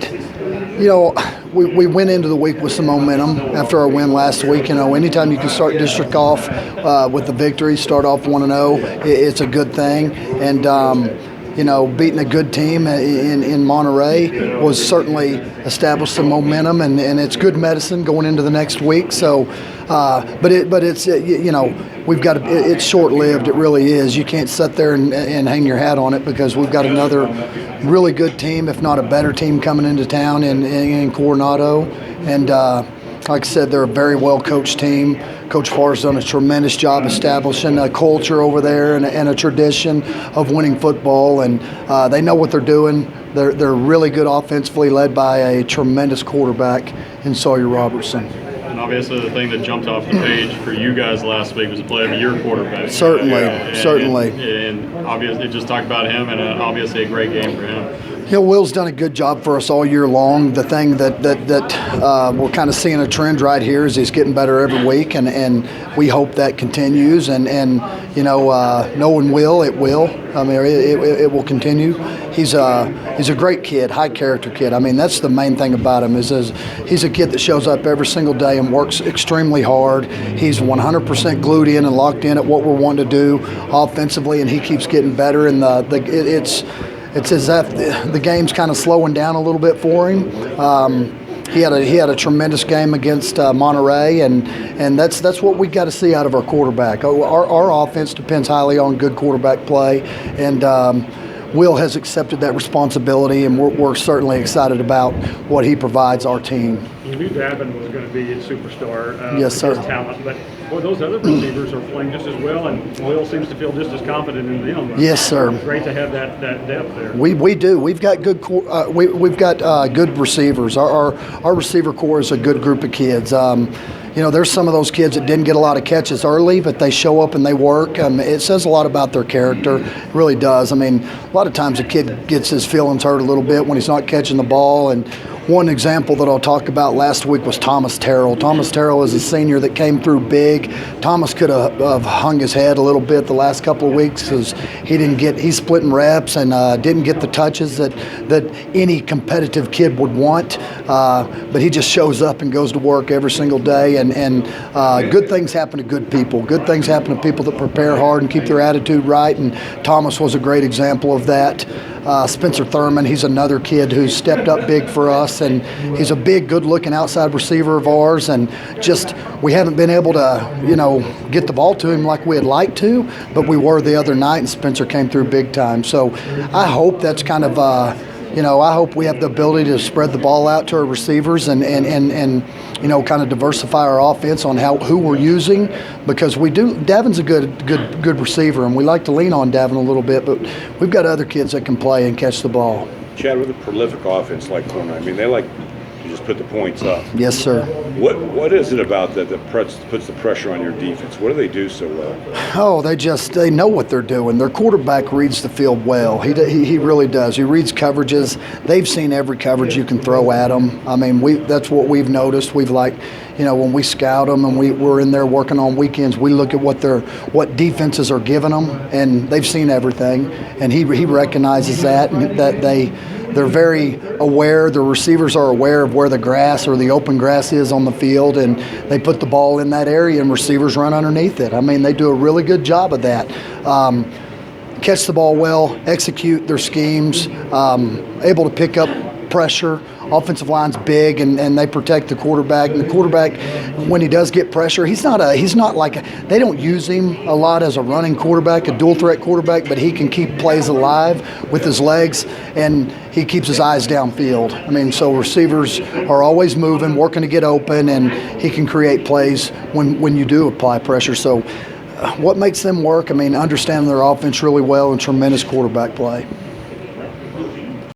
You know, we went into the week with some momentum after our win last week. You know, anytime you can start district off with the victory, start off 1-0, it's a good thing. And you know, beating a good team in Monterey was certainly established some momentum, and it's good medicine going into the next week. So, but it's you know, we've got it's short-lived. It really is. You can't sit there and hang your hat on it because we've got another really good team, if not a better team, coming into town in Coronado, and like I said, they're a very well-coached team. Coach Farr's done a tremendous job establishing a culture over there and a tradition of winning football, and they know what they're doing. They're really good offensively, led by a tremendous quarterback in Sawyer Robertson. And obviously the thing that jumped off the page for you guys last week was the play of your quarterback. Certainly. And obviously, just talk about him, and obviously a great game for him. You know, Will's done a good job for us all year long. The thing that we're kind of seeing a trend right here is he's getting better every week, and we hope that continues. And you know, knowing Will, it will. I mean, it will continue. He's a great kid, high character kid. I mean, that's the main thing about him is he's a kid that shows up every single day and works extremely hard. He's 100% glued in and locked in at what we're wanting to do offensively, and he keeps getting better. And it's as if the game's kind of slowing down a little bit for him. He had a tremendous game against Monterey, and that's what we got to see out of our quarterback. Our offense depends highly on good quarterback play, and Will has accepted that responsibility, and we're certainly excited about what he provides our team. You knew Davin was going to be a superstar. Yes, sir. His talent, but boy, those other receivers are playing just as well, and Will seems to feel just as confident in them. Yes, sir. Great to have that depth there. We do. We've got good good receivers. Our receiver core is a good group of kids. You know, there's some of those kids that didn't get a lot of catches early, but they show up and they work. It says a lot about their character. It really does. I mean, a lot of times a kid gets his feelings hurt a little bit when he's not catching the ball. And one example that I'll talk about last week was Thomas Terrell. Thomas Terrell is a senior that came through big. Thomas could have hung his head a little bit the last couple of weeks because he's splitting reps and didn't get the touches that any competitive kid would want. But he just shows up and goes to work every single day. And good things happen to good people. Good things happen to people that prepare hard and keep their attitude right. And Thomas was a great example of that. Spencer Thurman, he's another kid who's stepped up big for us, and he's a big, good-looking outside receiver of ours. And just we haven't been able to, you know, get the ball to him like we'd like to, but we were the other night, and Spencer came through big time. So I hope that's kind of you know, I hope we have the ability to spread the ball out to our receivers and you know, kind of diversify our offense on who we're using, because we do. Davin's a good receiver, and we like to lean on Davin a little bit, but we've got other kids that can play and catch the ball. Chad, with a prolific offense like Coronado, I mean, they like to just put the points up. Yes, sir. What is it about that puts the pressure on your defense? What do they do so well? Oh, they know what they're doing. Their quarterback reads the field well. He really does. He reads coverages. They've seen every coverage you can throw at them. I mean, that's what we've noticed. We've you know, when we scout them and we're in there working on weekends, we look at what defenses are giving them, and they've seen everything. And he recognizes that, and that they're very aware. The receivers are aware of where the grass or the open grass is on the field, and they put the ball in that area, and receivers run underneath it. I mean, they do a really good job of that. Catch the ball well, execute their schemes, able to pick up pressure. Offensive line's big, and they protect the quarterback. And the quarterback, when he does get pressure, he's not they don't use him a lot as a running quarterback, a dual threat quarterback, but he can keep plays alive with his legs, and he keeps his eyes downfield. I mean, so receivers are always moving, working to get open, and he can create plays when you do apply pressure. So what makes them work? I mean, understanding their offense really well and tremendous quarterback play.